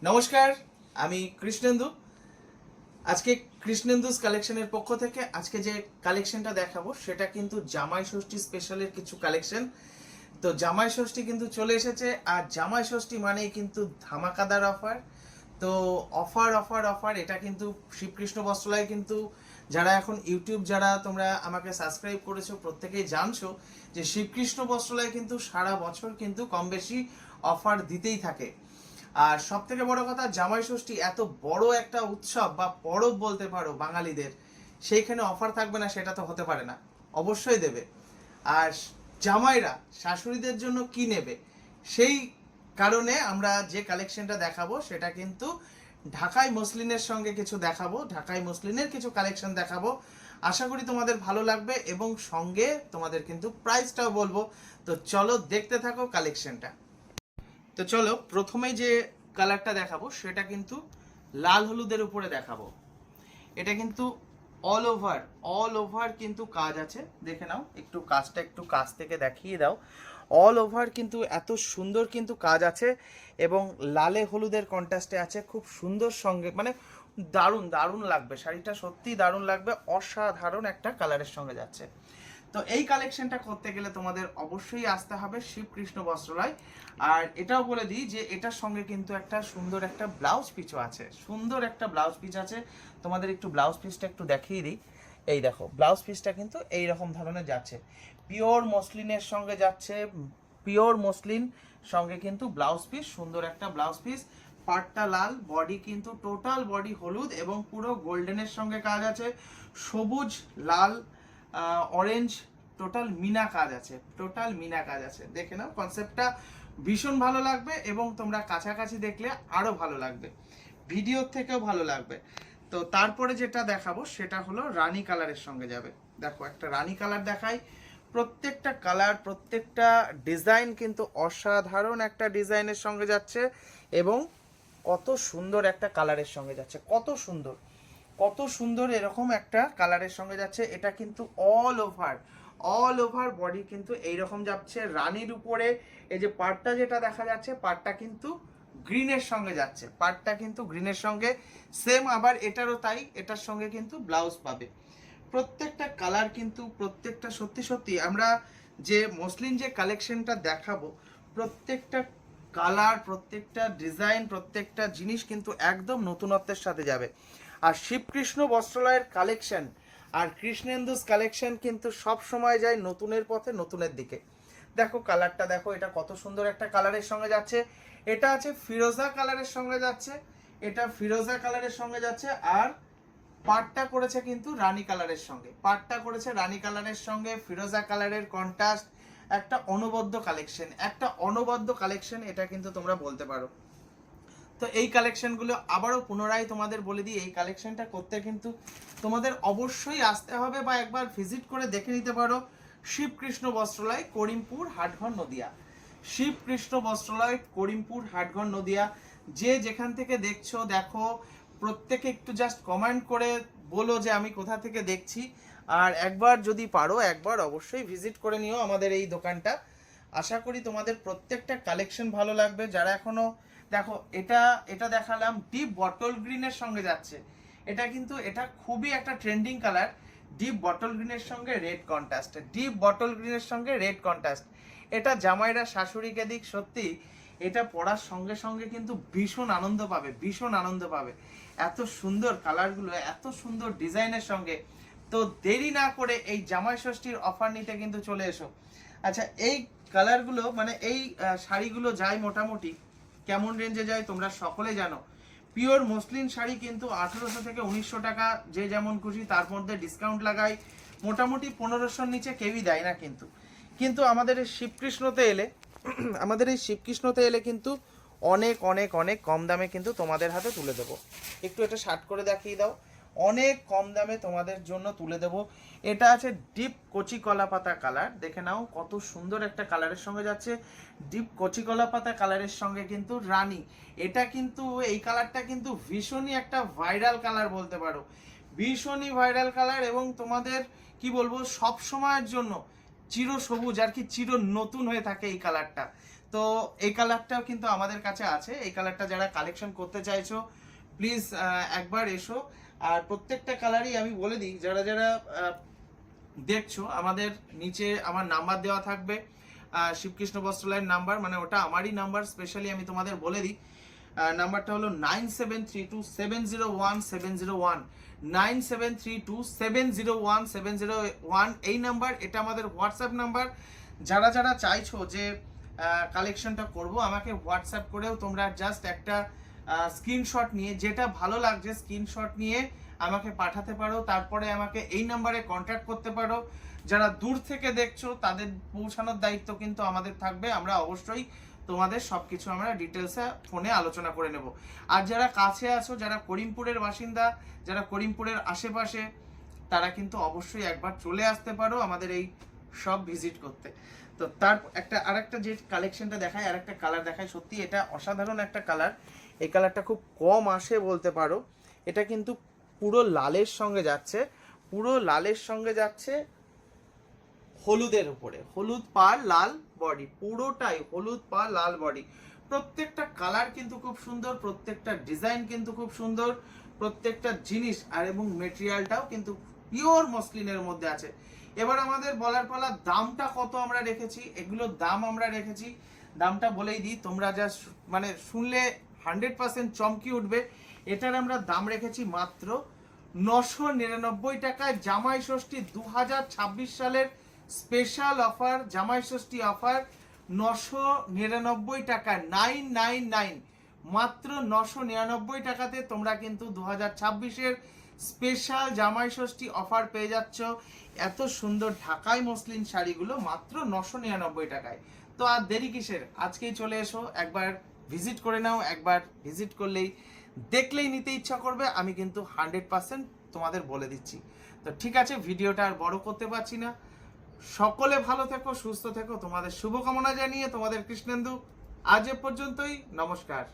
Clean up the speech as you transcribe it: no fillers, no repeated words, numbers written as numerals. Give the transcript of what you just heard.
নমস্কার, আমি কৃষ্ণেন্দু। আজকে কৃষ্ণেন্দুস কালেকশনের পক্ষ থেকে আজকে যে কালেকশনটা দেখাবো সেটা কিন্তু জামাই ষষ্ঠী স্পেশালের কিছু কালেকশন। তো জামাই ষষ্ঠী কিন্তু চলে এসেছে, আর জামাই ষষ্ঠী মানেই কিন্তু ধামাকাদার অফার। তো অফার অফার অফার, এটা কিন্তু শিবকৃষ্ণ বস্ত্রালয় কিন্তু যারা এখন ইউটিউব যারা তোমরা আমাকে সাবস্ক্রাইব করেছো প্রত্যেকেই জানছো যে শিবকৃষ্ণ বস্ত্রালয় কিন্তু সারা বছর কিন্তু কম বেশি অফার দিতেই থাকে। আর সব থেকে বড় কথা, জামাই ষষ্ঠী এত বড় একটা উৎসব বা পরব বলতে পারো বাঙালিদের, সেইখানে অফার থাকবে না সেটা তো হতে পারে না, অবশ্যই দেবে। আর জামাইরা শাশুড়িদের জন্য কি নেবে, সেই কারণে আমরা যে কালেকশনটা দেখাবো সেটা কিন্তু ঢাকাই মসলিনের সঙ্গে কিছু দেখাবো, ঢাকাই মসলিনের কিছু কালেকশন দেখাবো। আশা করি তোমাদের ভালো লাগবে এবং সঙ্গে তোমাদের কিন্তু প্রাইসটাও বলবো। তো চলো দেখতে থাকো কালেকশনটা। তো চলো প্রথমে যে কালারটা দেখাবো সেটা কিন্তু লাল হলুদের উপরে দেখাবো। এটা কিন্তু অল ওভার কিন্তু কাজ আছে, দেখে নাও। একটু কাজটা একটু কাছ থেকে দেখিয়ে দাও। অল ওভার কিন্তু এত সুন্দর কিন্তু কাজ আছে এবং লালে হলুদের কন্ট্রাস্টে আছে, খুব সুন্দর সঙ্গে, মানে দারুণ দারুণ লাগবে শাড়িটা, সত্যি দারুণ লাগবে, অসাধারণ একটা কালারের সঙ্গে যাচ্ছে। তো এই কালেকশনটা করতে গেলে তোমাদের অবশ্যই আসতে হবে শিবকৃষ্ণ বস্ত্রালয়। আর এটাও বলে দিই যে এটার সঙ্গে কিন্তু একটা সুন্দর একটা ব্লাউজ পিসও আছে, সুন্দর একটা ব্লাউজ পিস আছে। তোমাদের একটু ব্লাউজ পিসটা একটু দেখিয়ে দিই। এই দেখো, ব্লাউজ পিসটা কিন্তু এই রকম ধরনের যাচ্ছে, পিওর মসলিনের সঙ্গে যাচ্ছে, পিওর মসলিন সঙ্গে কিন্তু ব্লাউজ পিস, সুন্দর একটা ব্লাউজ পিস। পাটটা লাল, বডি কিন্তু টোটাল বডি হলুদ এবং পুরো গোল্ডেনের সঙ্গে কাজ আছে, সবুজ লাল অরেঞ্জ, টোটাল মিনা কাজ আছে, টোটাল মিনা কাজ আছে। দেখে নাও, কনসেপ্টটা ভীষণ ভালো লাগবে এবং তোমরা কাছাকাছি দেখলে আরো ভালো লাগবে, ভিডিওর থেকেও ভালো লাগবে। তো তারপরে যেটা দেখাবো সেটা হলো রানী কালারের সঙ্গে যাবে। দেখো একটা রানী কালার দেখাই, প্রত্যেকটা কালার প্রত্যেকটা ডিজাইন কিন্তু অসাধারণ একটা ডিজাইনের সঙ্গে যাচ্ছে এবং কত সুন্দর একটা কালারের সঙ্গে যাচ্ছে, কত সুন্দর কত সুন্দর এরকম একটা কালারের সঙ্গে যাচ্ছে। এটা কিন্তু অল ওভার বডি কিন্তু এইরকম যাচ্ছে রানীর উপরে। এই যে পাড়টা যেটা দেখা যাচ্ছে, পাড়টা কিন্তু গ্রিনের সঙ্গে যাচ্ছে, পাড়টা কিন্তু গ্রিনের সঙ্গে সেম। আবার এটারও তাই, এটার সঙ্গে কিন্তু ব্লাউজ পাবে। প্রত্যেকটা কালার কিন্তু প্রত্যেকটা সত্যি সত্যি, আমরা যে মসলিন যে কালেকশনটা দেখাবো, প্রত্যেকটা কালার প্রত্যেকটা ডিজাইন প্রত্যেকটা জিনিস কিন্তু একদম নতুনত্বের সাথে যাবে। আর শিবকৃষ্ণ বস্ত্রালয়ের কালেকশন আর কৃষ্ণেন্দুস কালেকশন কিন্তু সব সময় যায় নতুনের পথে, নতুনের দিকে। দেখো কালারটা দেখো, এটা কত সুন্দর একটা কালারের সঙ্গে যাচ্ছে। এটা আছে ফিরোজা কালারের সঙ্গে যাচ্ছে, এটা ফিরোজা কালারের সঙ্গে যাচ্ছে। আর পাটটা করেছে কিন্তু রানী কালারের সঙ্গে, পাটটা করেছে রানী কালারের সঙ্গে ফিরোজা কালারের কন্ট্রাস্ট। একটা অনবদ্য কালেকশন, একটা অনবদ্য কালেকশন, এটা কিন্তু তোমরা বলতে পারো। তো এই কালেকশনগুলো আবারও পুনরায় তোমাদের বলে দিই, এই কালেকশনটা করতে কিন্তু তোমাদের অবশ্যই আসতে হবে বা একবার ভিজিট করে দেখে নিতে পারো শিবকৃষ্ণ বস্ত্রালয়, করিমপুর, হাটঘর, নদিয়া। শিবকৃষ্ণ বস্ত্রালয়, করিমপুর, হাটঘর, নদিয়া। যে যেখান থেকে দেখছো দেখো, প্রত্যেকে একটু জাস্ট কমেন্ট করে বলো যে আমি কোথা থেকে দেখছি। আর একবার যদি পারো একবার অবশ্যই ভিজিট করে নিও আমাদের এই দোকানটা। আশা করি তোমাদের প্রত্যেকটা কালেকশন ভালো লাগবে। যারা এখনো, দেখো এটা এটা দেখালাম ডিপ বটল গ্রিনের সঙ্গে যাচ্ছে, এটা কিন্তু এটা খুবই একটা ট্রেন্ডিং কালার। ডিপ বটল গ্রিনের সঙ্গে রেড কন্ট্রাস্ট, ডিপ বটল গ্রিনের সঙ্গে রেড কন্ট্রাস্ট। এটা জামাইরা শাশুড়িকে দিক, সত্যি এটা পড়ার সঙ্গে সঙ্গে কিন্তু ভীষণ আনন্দ পাবে, ভীষণ আনন্দ পাবে। এত সুন্দর কালারগুলো, এত সুন্দর ডিজাইনের সঙ্গে। তো দেরি না করে এই জামাই ষষ্ঠীর অফার নিতে কিন্তু চলে এসো। আচ্ছা, এই কালারগুলো মানে এই শাড়িগুলো যায় মোটামুটি কেমন রেঞ্জে যায় তোমরা সকলে জানো। পিওর মসলিন শাড়ি কিন্তু 1800 থেকে 1900 টাকা, যে যেমন খুশি তার মধ্যে ডিসকাউন্ট লাগাই। মোটামুটি 1500-র নিচে কেউই দেয় না কিন্তু। কিন্তু আমাদের এই শিবকৃষ্ণতে এলে আমাদের এই শিবকৃষ্ণতে এলে কিন্তু অনেক অনেক অনেক কম দামে কিন্তু তোমাদের হাতে তুলে দেবো। একটু এটা শার্ট করে দেখিয়ে দাও, অনেক কম দামে তোমাদের জন্য তুলে দেব। এটা আছে ডিপ কচি কলা পাতা কালার, দেখে নাও কত সুন্দর একটা কালারের সঙ্গে যাচ্ছে। ডিপ কচি কলা পাতা কালারের সঙ্গে কিন্তু রানী, এটা কিন্তু এই কালারটা কিন্তু ভীষণই একটা ভাইরাল কালার বলতে পারো, ভীষণই ভাইরাল কালার। এবং তোমাদের কি বলবো, সব সময়ের জন্য চির সবুজ আর কি চির নতুন হয়ে থাকে এই কালারটা। তো এই কালারটাও কিন্তু আমাদের কাছে আছে। এই কালারটা যারা কালেকশন করতে চাইছো প্লিজ একবার এসো। আর প্রত্যেকটা কালারই আমি বলে দিই, যারা যারা দেখছো, আমাদের নিচে আমার নাম্বার দেওয়া থাকবে, শিবকৃষ্ণ বস্ত্রালয়ের নাম্বার, মানে ওটা আমারই নাম্বার, স্পেশালি আমি তোমাদের বলে দিই। নাম্বারটা হলো 9732701701, 9732701701। এই নাম্বার, এটা আমাদের হোয়াটসঅ্যাপ নাম্বার। যারা যারা চাইছো যে কালেকশনটা করব, আমাকে হোয়াটসঅ্যাপ করেও তোমরা জাস্ট একটা স্ক্রিনশট নিয়ে, যেটা ভালো লাগছে স্ক্রিনশট নিয়ে আমাকে পাঠাতে পারো। তারপরে আমাকে এই নাম্বারে কন্ট্যাক্ট করতে পারো। যারা দূর থেকে দেখছো তাদের পৌঁছানোর দায়িত্ব কিন্তু আমাদের থাকবে। আমরা অবশ্যই তোমাদের সবকিছু আমরা ডিটেলসে ফোনে আলোচনা করে নেব। আর যারা কাছে আছো, যারা করিমপুরের বাসিন্দা, যারা করিমপুরের আশেপাশে, তারা কিন্তু অবশ্যই একবার চলে আসতে পারো আমাদের এই সব ভিজিট করতে। তো তার আরেকটা যে কালেকশনটা দেখায়, আরেকটা কালার দেখায়, সত্যি এটা অসাধারণ একটা কালার। এই কালারটা খুব কম আসে বলতে পারো। এটা কিন্তু পুরো লালের সঙ্গে যাচ্ছে, পুরো লালের সঙ্গে যাচ্ছে হলুদের উপরে, হলুদ পার লাল বডি, পুরোটাই হলুদ পার লাল বডি। প্রত্যেকটা কালার কিন্তু খুব সুন্দর, প্রত্যেকটা ডিজাইন কিন্তু খুব সুন্দর, প্রত্যেকটা জিনিস আর এবং মেটেরিয়ালটাও কিন্তু পিওর মসলিনের মধ্যে আছে। এবার আমাদের বলার পালা, দামটা কত আমরা রেখেছি। এগুলোর দাম আমরা রেখেছি, দামটা বলেই দিই, তোমরা যা মানে শুনলে 100% চমকি উঠবে। এটার আমরা দাম রেখেছি মাত্র 999 টাকায়। জামাই ষষ্ঠী 2026 সালের স্পেশাল অফার, জামাই ষষ্ঠী অফার 999 টাকা, 999, মাত্র 999 টাকাতে তোমরা কিন্তু 2026-এর স্পেশাল জামাই ষষ্ঠী অফার পেয়ে যাচ্ছ। এত সুন্দর ঢাকাই মসলিন শাড়িগুলো মাত্র 999 টাকায়। তো আর দেরি কিসের, আজকেই চলে এসো, একবার ভিজিট করে নাও। একবার ভিজিট করলেই, দেখলেই নিতে ইচ্ছা করবে, আমি কিন্তু 100% তোমাদের বলে দিচ্ছি। তো ঠিক আছে, ভিডিওটা আর বড় করতে পারছি না। সকলে ভালো থেকো, সুস্থ থেকো, তোমাদের শুভকামনা জানিয়ে তোমাদের কৃষ্ণেন্দু আজ এ পর্যন্তই। নমস্কার।